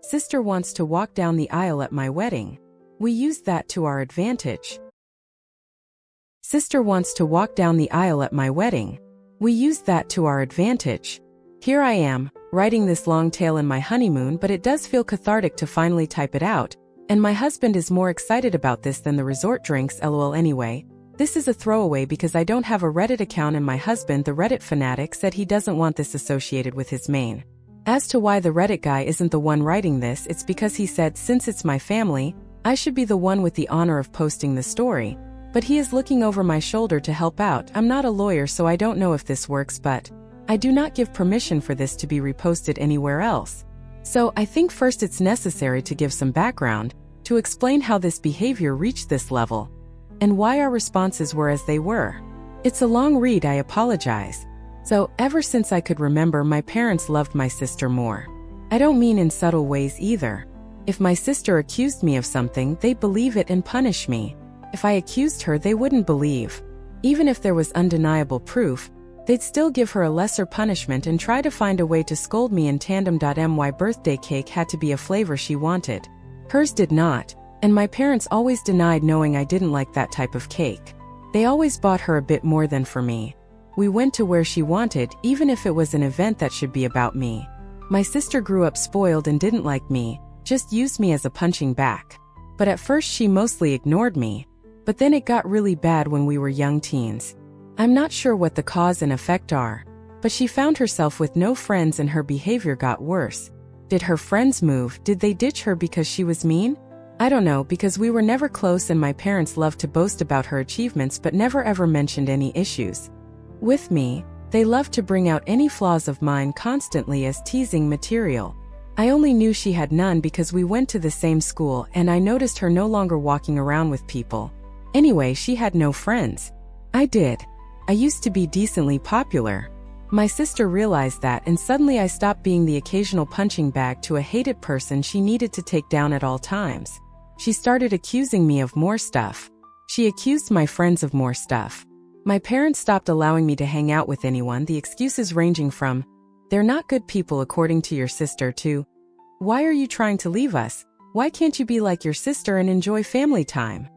Sister wants to walk down the aisle at my wedding. We used that to our advantage. Sister wants to walk down the aisle at my wedding. We used that to our advantage. Here I am, writing this long tale in my honeymoon, but it does feel cathartic to finally type it out, and my husband is more excited about this than the resort drinks, lol. Anyway, this is a throwaway because I don't have a Reddit account and my husband, the Reddit fanatic, said he doesn't want this associated with his main. As to why the Reddit guy isn't the one writing this, it's because he said since it's my family, I should be the one with the honor of posting the story. But he is looking over my shoulder to help out. I'm not a lawyer, so I don't know if this works, but I do not give permission for this to be reposted anywhere else. So I think first it's necessary to give some background, to explain how this behavior reached this level, and why our responses were as they were. It's a long read, I apologize. So, ever since I could remember, my parents loved my sister more. I don't mean in subtle ways either. If my sister accused me of something, they'd believe it and punish me. If I accused her, they wouldn't believe. Even if there was undeniable proof, they'd still give her a lesser punishment and try to find a way to scold me in tandem. My birthday cake had to be a flavor she wanted. Hers did not, and my parents always denied knowing I didn't like that type of cake. They always bought her a bit more than for me. We went to where she wanted, even if it was an event that should be about me. My sister grew up spoiled and didn't like me, just used me as a punching back. But at first she mostly ignored me. But then it got really bad when we were young teens. I'm not sure what the cause and effect are, but she found herself with no friends and her behavior got worse. Did her friends move? Did they ditch her because she was mean? I don't know, because we were never close and my parents loved to boast about her achievements but never ever mentioned any issues with me. They loved to bring out any flaws of mine constantly as teasing material. I only knew she had none because we went to the same school and I noticed her no longer walking around with people. Anyway, she had no friends. I did. I used to be decently popular. My sister realized that and suddenly I stopped being the occasional punching bag to a hated person she needed to take down at all times. She started accusing me of more stuff. She accused my friends of more stuff. My parents stopped allowing me to hang out with anyone, the excuses ranging from, "They're not good people according to your sister," to, "Why are you trying to leave us? Why can't you be like your sister and enjoy family time?"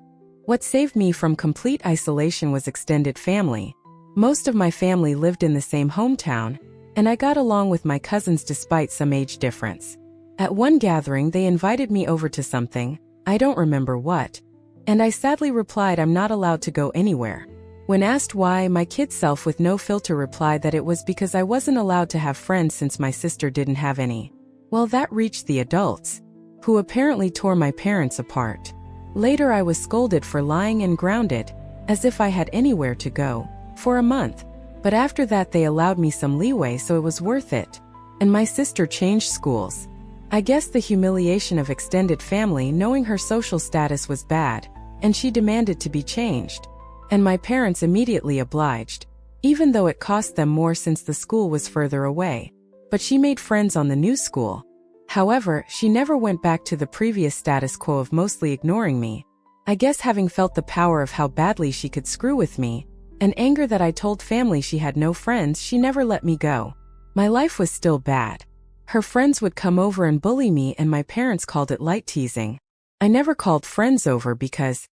What saved me from complete isolation was extended family. Most of my family lived in the same hometown, and I got along with my cousins despite some age difference. At one gathering they invited me over to something, I don't remember what, and I sadly replied I'm not allowed to go anywhere. When asked why, my kid self with no filter replied that it was because I wasn't allowed to have friends since my sister didn't have any. Well, that reached the adults, who apparently tore my parents apart. Later I was scolded for lying and grounded, as if I had anywhere to go, for a month. But after that they allowed me some leeway, so it was worth it. And my sister changed schools. I guess the humiliation of extended family knowing her social status was bad, and she demanded to be changed. And my parents immediately obliged, even though it cost them more since the school was further away. But she made friends on the new school. However, she never went back to the previous status quo of mostly ignoring me. I guess having felt the power of how badly she could screw with me, and anger that I told family she had no friends, she never let me go. My life was still bad. Her friends would come over and bully me and my parents called it light teasing. I never called friends over because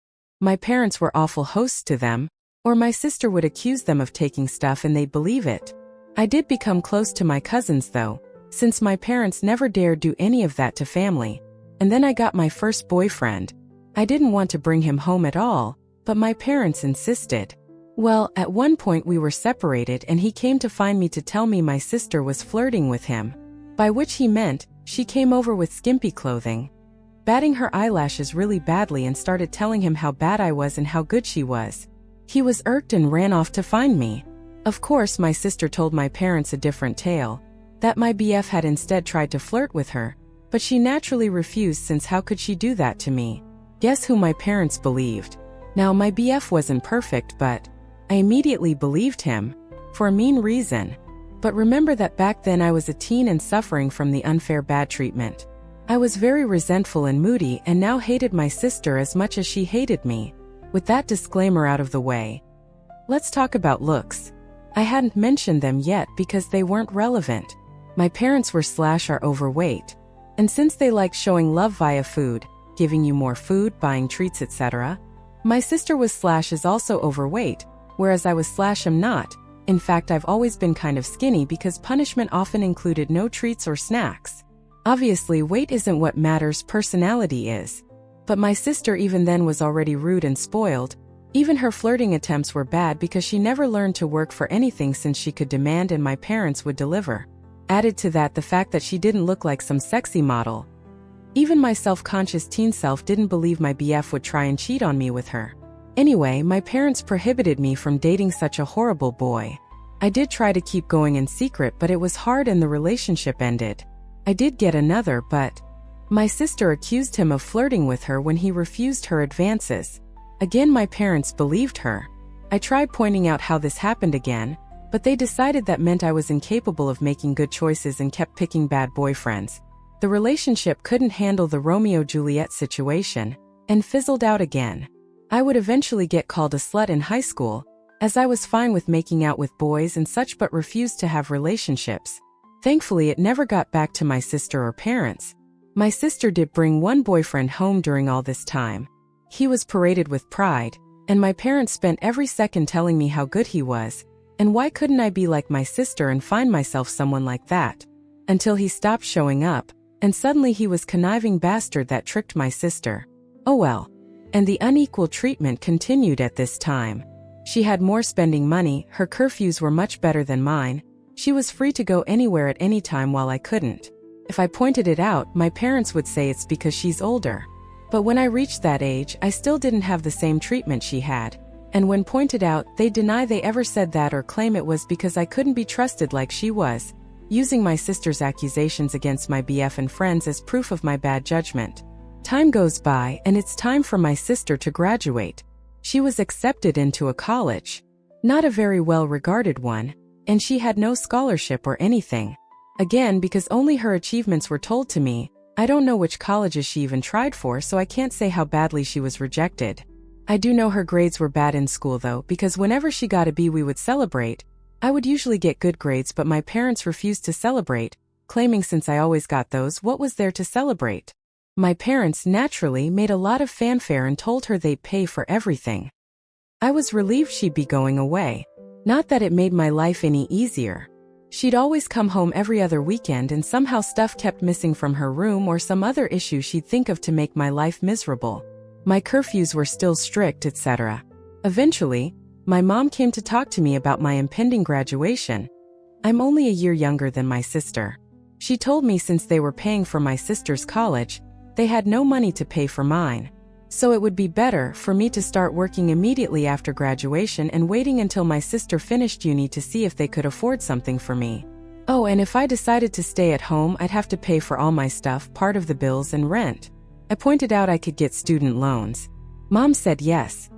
my parents were awful hosts to them, or my sister would accuse them of taking stuff and they'd believe it. I did become close to my cousins though, since my parents never dared do any of that to family. And then I got my first boyfriend. I didn't want to bring him home at all, but my parents insisted. Well, at one point we were separated and he came to find me to tell me my sister was flirting with him. By which he meant, she came over with skimpy clothing, batting her eyelashes really badly, and started telling him how bad I was and how good she was. He was irked and ran off to find me. Of course, my sister told my parents a different tale, that my BF had instead tried to flirt with her, but she naturally refused since how could she do that to me? Guess who my parents believed? Now my BF wasn't perfect, but I immediately believed him, for a mean reason. But remember that back then I was a teen and suffering from the unfair bad treatment. I was very resentful and moody and now hated my sister as much as she hated me. With that disclaimer out of the way, let's talk about looks. I hadn't mentioned them yet because they weren't relevant. My parents were/are overweight. And since they liked showing love via food, giving you more food, buying treats, etc., my sister was / is also overweight, whereas I was / am not. In fact, I've always been kind of skinny because punishment often included no treats or snacks. Obviously, weight isn't what matters, personality is. But my sister even then was already rude and spoiled. Even her flirting attempts were bad because she never learned to work for anything since she could demand and my parents would deliver. Added to that the fact that she didn't look like some sexy model. Even my self-conscious teen self didn't believe my BF would try and cheat on me with her. Anyway, my parents prohibited me from dating such a horrible boy. I did try to keep going in secret, but it was hard and the relationship ended. I did get another, but my sister accused him of flirting with her when he refused her advances. Again, my parents believed her. I tried pointing out how this happened again, but they decided that meant I was incapable of making good choices and kept picking bad boyfriends. The relationship couldn't handle the Romeo-Juliet situation and fizzled out again. I would eventually get called a slut in high school, as I was fine with making out with boys and such but refused to have relationships. Thankfully, it never got back to my sister or parents. My sister did bring one boyfriend home during all this time. He was paraded with pride, and my parents spent every second telling me how good he was, and why couldn't I be like my sister and find myself someone like that? Until he stopped showing up, and suddenly he was conniving bastard that tricked my sister. Oh well. And the unequal treatment continued at this time. She had more spending money, her curfews were much better than mine. She was free to go anywhere at any time while I couldn't. If I pointed it out, my parents would say it's because she's older. But when I reached that age, I still didn't have the same treatment she had. And when pointed out, they deny they ever said that or claim it was because I couldn't be trusted like she was, using my sister's accusations against my BF and friends as proof of my bad judgment. Time goes by, and it's time for my sister to graduate. She was accepted into a college. Not a very well-regarded one, and she had no scholarship or anything. Again, because only her achievements were told to me, I don't know which colleges she even tried for, so I can't say how badly she was rejected. I do know her grades were bad in school though, because whenever she got a B we would celebrate. I would usually get good grades, but my parents refused to celebrate, claiming since I always got those, what was there to celebrate? My parents naturally made a lot of fanfare and told her they'd pay for everything. I was relieved she'd be going away. Not that it made my life any easier. She'd always come home every other weekend and somehow stuff kept missing from her room or some other issue she'd think of to make my life miserable. My curfews were still strict, etc. Eventually, my mom came to talk to me about my impending graduation. I'm only a year younger than my sister. She told me since they were paying for my sister's college, they had no money to pay for mine. So it would be better for me to start working immediately after graduation and waiting until my sister finished uni to see if they could afford something for me. Oh, and if I decided to stay at home, I'd have to pay for all my stuff, part of the bills and rent. I pointed out I could get student loans. Mom said yes.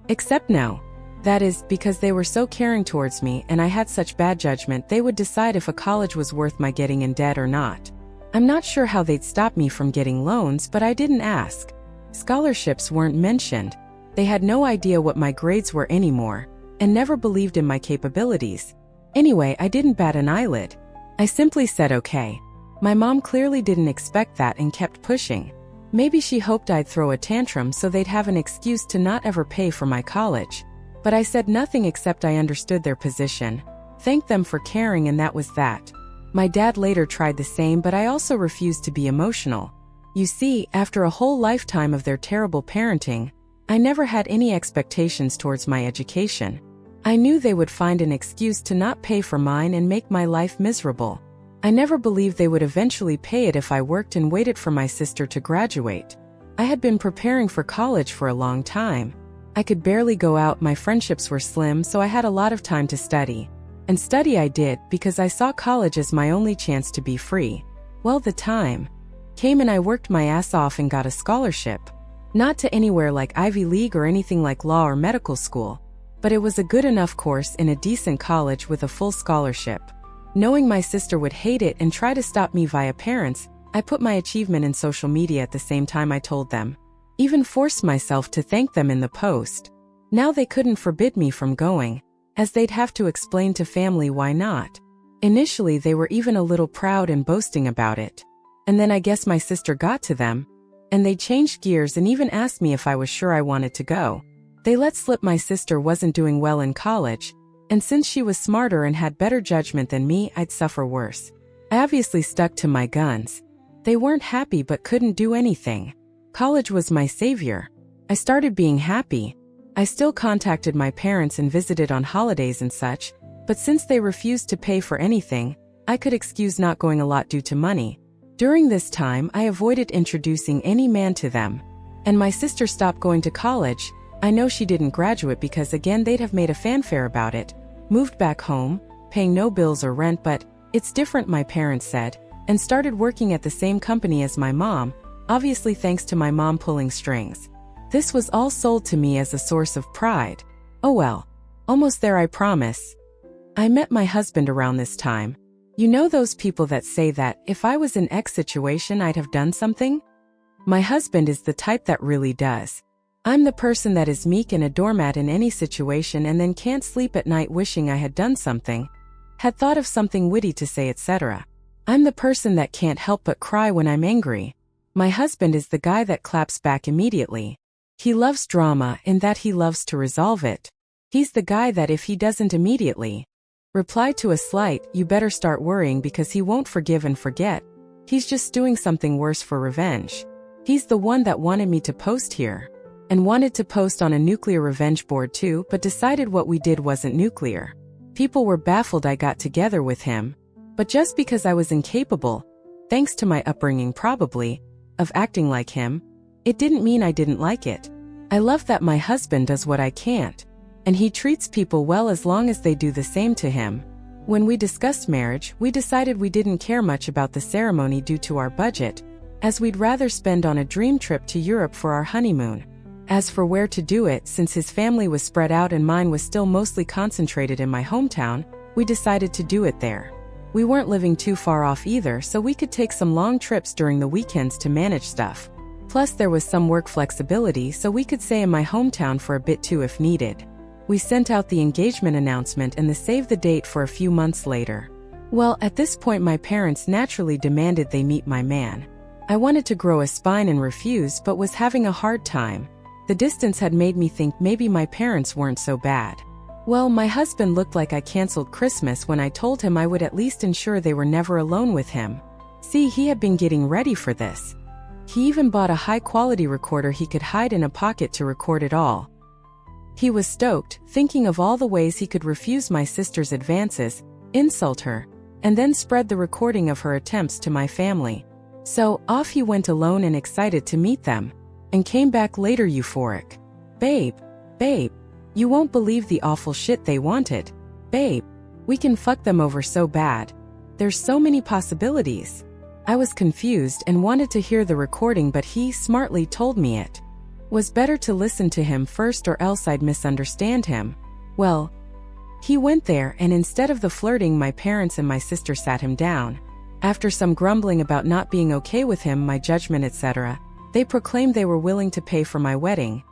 Except no. That is, because they were so caring towards me and I had such bad judgment, they would decide if a college was worth my getting in debt or not. I'm not sure how they'd stop me from getting loans, but I didn't ask. Scholarships weren't mentioned. They had no idea what my grades were anymore, and never believed in my capabilities. Anyway, I didn't bat an eyelid. I simply said okay. My mom clearly didn't expect that and kept pushing. Maybe she hoped I'd throw a tantrum so they'd have an excuse to not ever pay for my college. But I said nothing except I understood their position, thanked them for caring, and that was that. My dad later tried the same, but I also refused to be emotional. You see, after a whole lifetime of their terrible parenting, I never had any expectations towards my education. I knew they would find an excuse to not pay for mine and make my life miserable. I never believed they would eventually pay it if I worked and waited for my sister to graduate. I had been preparing for college for a long time. I could barely go out, my friendships were slim, so I had a lot of time to study. And study I did, because I saw college as my only chance to be free. Well, the time came and I worked my ass off and got a scholarship. Not to anywhere like Ivy League or anything like law or medical school, but it was a good enough course in a decent college with a full scholarship. Knowing my sister would hate it and try to stop me via parents, I put my achievement in social media at the same time I told them. Even forced myself to thank them in the post. Now they couldn't forbid me from going, as they'd have to explain to family why not. Initially they were even a little proud and boasting about it. And then I guess my sister got to them, and they changed gears and even asked me if I was sure I wanted to go. They let slip my sister wasn't doing well in college, and since she was smarter and had better judgment than me, I'd suffer worse. I obviously stuck to my guns. They weren't happy but couldn't do anything. College was my savior. I started being happy. I still contacted my parents and visited on holidays and such, but since they refused to pay for anything, I could excuse not going a lot due to money. During this time, I avoided introducing any man to them. And my sister stopped going to college. I know she didn't graduate because again they'd have made a fanfare about it. Moved back home, paying no bills or rent, but it's different, my parents said, and started working at the same company as my mom, obviously thanks to my mom pulling strings. This was all sold to me as a source of pride. Oh well, almost there, I promise. I met my husband around this time. You know those people that say that if I was in X situation I'd have done something? My husband is the type that really does. I'm the person that is meek and a doormat in any situation and then can't sleep at night wishing I had done something, had thought of something witty to say, etc. I'm the person that can't help but cry when I'm angry. My husband is the guy that claps back immediately. He loves drama in that he loves to resolve it. He's the guy that if he doesn't immediately reply to a slight, you better start worrying because he won't forgive and forget. He's just doing something worse for revenge. He's the one that wanted me to post here. And wanted to post on a nuclear revenge board too, but decided what we did wasn't nuclear. People were baffled I got together with him. But just because I was incapable, thanks to my upbringing probably, of acting like him, it didn't mean I didn't like it. I love that my husband does what I can't. And he treats people well as long as they do the same to him. When we discussed marriage, we decided we didn't care much about the ceremony due to our budget, as we'd rather spend on a dream trip to Europe for our honeymoon. As for where to do it, since his family was spread out and mine was still mostly concentrated in my hometown, we decided to do it there. We weren't living too far off either, so we could take some long trips during the weekends to manage stuff. Plus there was some work flexibility, so we could stay in my hometown for a bit too if needed. We sent out the engagement announcement and the save the date for a few months later. Well, at this point my parents naturally demanded they meet my man. I wanted to grow a spine and refuse, but was having a hard time. The distance had made me think maybe my parents weren't so bad. Well, my husband looked like I canceled Christmas when I told him I would at least ensure they were never alone with him. See, he had been getting ready for this. He even bought a high-quality recorder he could hide in a pocket to record it all. He was stoked, thinking of all the ways he could refuse my sister's advances, insult her, and then spread the recording of her attempts to my family. So, off he went alone and excited to meet them, and came back later euphoric. Babe, you won't believe the awful shit they wanted. Babe, we can fuck them over so bad. There's so many possibilities. I was confused and wanted to hear the recording, but he smartly told me it was better to listen to him first or else I'd misunderstand him. Well, he went there and instead of the flirting, my parents and my sister sat him down. After some grumbling about not being okay with him, my judgment, etc., they proclaimed they were willing to pay for my wedding.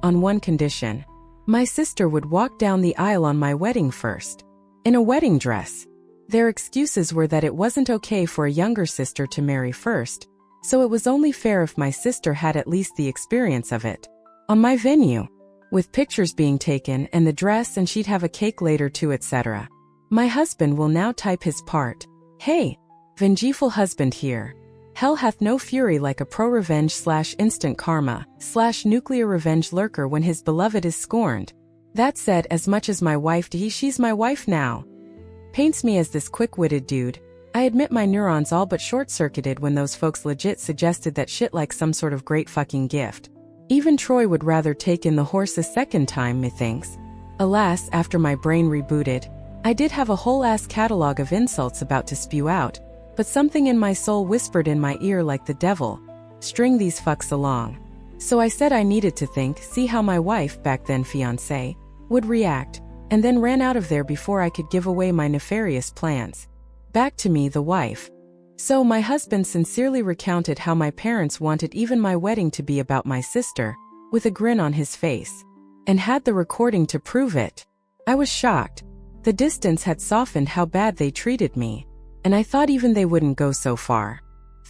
On one condition. My sister would walk down the aisle on my wedding first. In a wedding dress. Their excuses were that it wasn't okay for a younger sister to marry first, so it was only fair if my sister had at least the experience of it. On my venue. With pictures being taken and the dress, and she'd have a cake later too, etc. My husband will now type his part. Hey, vengeful husband here. Hell hath no fury like a pro-revenge / instant karma / nuclear revenge lurker when his beloved is scorned. That said, as much as my wife she's my wife now. Paints me as this quick-witted dude. I admit my neurons all but short-circuited when those folks legit suggested that shit like some sort of great fucking gift. Even Troy would rather take in the horse a second time, methinks. Alas, after my brain rebooted, I did have a whole ass catalog of insults about to spew out, but something in my soul whispered in my ear like the devil, string these fucks along. So I said I needed to think, see how my wife, back then fiancée, would react, and then ran out of there before I could give away my nefarious plans. Back to me, the wife. So my husband sincerely recounted how my parents wanted even my wedding to be about my sister, with a grin on his face, and had the recording to prove it. I was shocked. The distance had softened how bad they treated me, and I thought even they wouldn't go so far.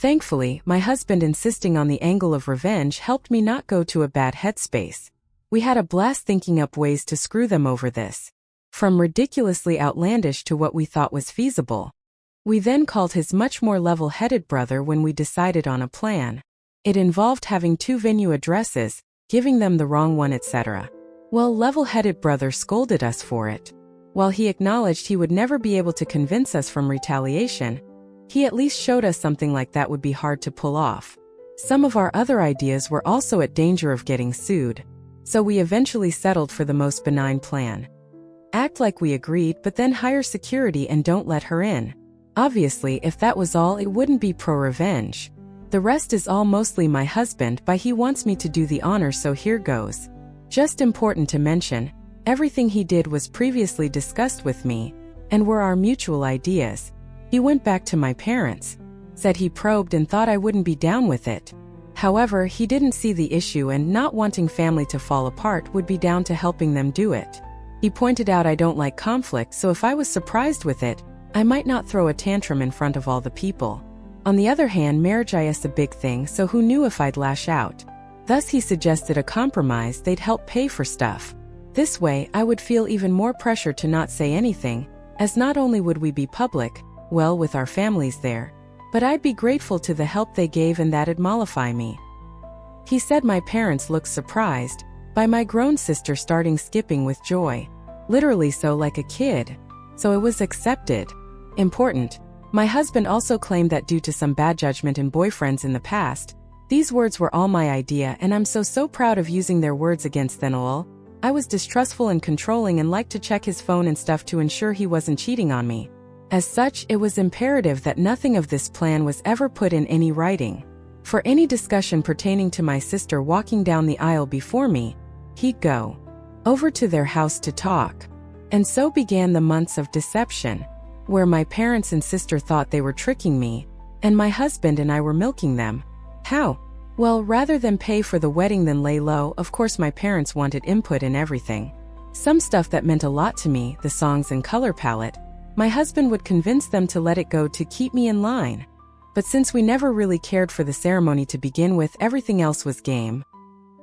Thankfully, my husband insisting on the angle of revenge helped me not go to a bad headspace. We had a blast thinking up ways to screw them over this. From ridiculously outlandish to what we thought was feasible. We then called his much more level-headed brother when we decided on a plan. It involved having 2 venue addresses, giving them the wrong one, etc. Well, level-headed brother scolded us for it. While he acknowledged he would never be able to convince us from retaliation, he at least showed us something like that would be hard to pull off. Some of our other ideas were also at danger of getting sued, so we eventually settled for the most benign plan. Act like we agreed, but then hire security and don't let her in. Obviously, if that was all, it wouldn't be pro-revenge. The rest is all mostly my husband, but he wants me to do the honor, so here goes. Just important to mention, everything he did was previously discussed with me, and were our mutual ideas. He went back to my parents, said he probed and thought I wouldn't be down with it. However, he didn't see the issue and not wanting family to fall apart would be down to helping them do it. He pointed out I don't like conflict, so if I was surprised with it, I might not throw a tantrum in front of all the people. On the other hand, marriage is a big thing, so who knew if I'd lash out. Thus he suggested a compromise: they'd help pay for stuff. This way, I would feel even more pressure to not say anything, as not only would we be public, well, with our families there, but I'd be grateful to the help they gave and that'd mollify me. He said my parents looked surprised by my grown sister starting skipping with joy. Literally so, like a kid. So it was accepted. Important. My husband also claimed that due to some bad judgment in boyfriends in the past, these words were all my idea, and I'm so proud of using their words against them all. I was distrustful and controlling and liked to check his phone and stuff to ensure he wasn't cheating on me. As such, it was imperative that nothing of this plan was ever put in any writing. For any discussion pertaining to my sister walking down the aisle before me, he'd go over to their house to talk. And so began the months of deception, where my parents and sister thought they were tricking me, and my husband and I were milking them. How? Well, rather than pay for the wedding then lay low, of course my parents wanted input in everything. Some stuff that meant a lot to me, the songs and color palette, my husband would convince them to let it go to keep me in line. But since we never really cared for the ceremony to begin with, everything else was game.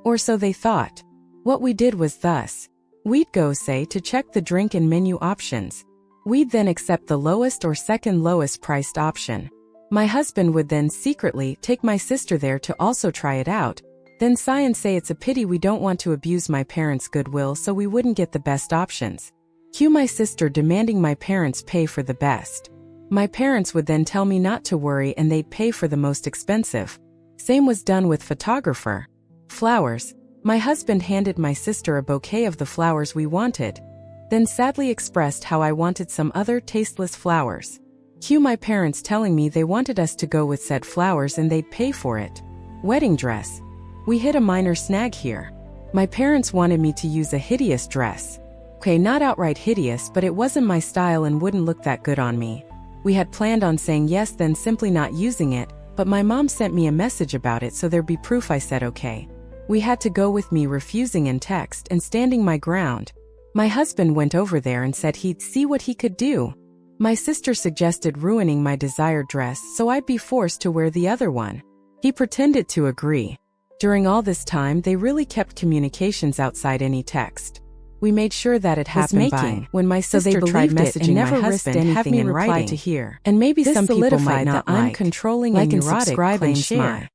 Or so they thought. What we did was thus. We'd go, say, to check the drink and menu options. We'd then accept the lowest or second lowest priced option. My husband would then secretly take my sister there to also try it out, then sigh and say it's a pity we don't want to abuse my parents' goodwill, so we wouldn't get the best options. Cue my sister demanding my parents pay for the best. My parents would then tell me not to worry and they'd pay for the most expensive. Same was done with photographer. Flowers. My husband handed my sister a bouquet of the flowers we wanted, then sadly expressed how I wanted some other tasteless flowers. Cue my parents telling me they wanted us to go with said flowers and they'd pay for it. Wedding dress. We hit a minor snag here. My parents wanted me to use a hideous dress. Okay, not outright hideous, but it wasn't my style and wouldn't look that good on me. We had planned on saying yes then simply not using it, but my mom sent me a message about it so there'd be proof I said okay. We had to go with me refusing in text and standing my ground. My husband went over there and said he'd see what he could do. My sister suggested ruining my desired dress so I'd be forced to wear the other one. He pretended to agree. During all this time, they really kept communications outside any text. We made sure that it happened by when my sister tried messaging my husband, have me reply to here. And maybe some people might not like, I'm controlling and neurotic, claim share.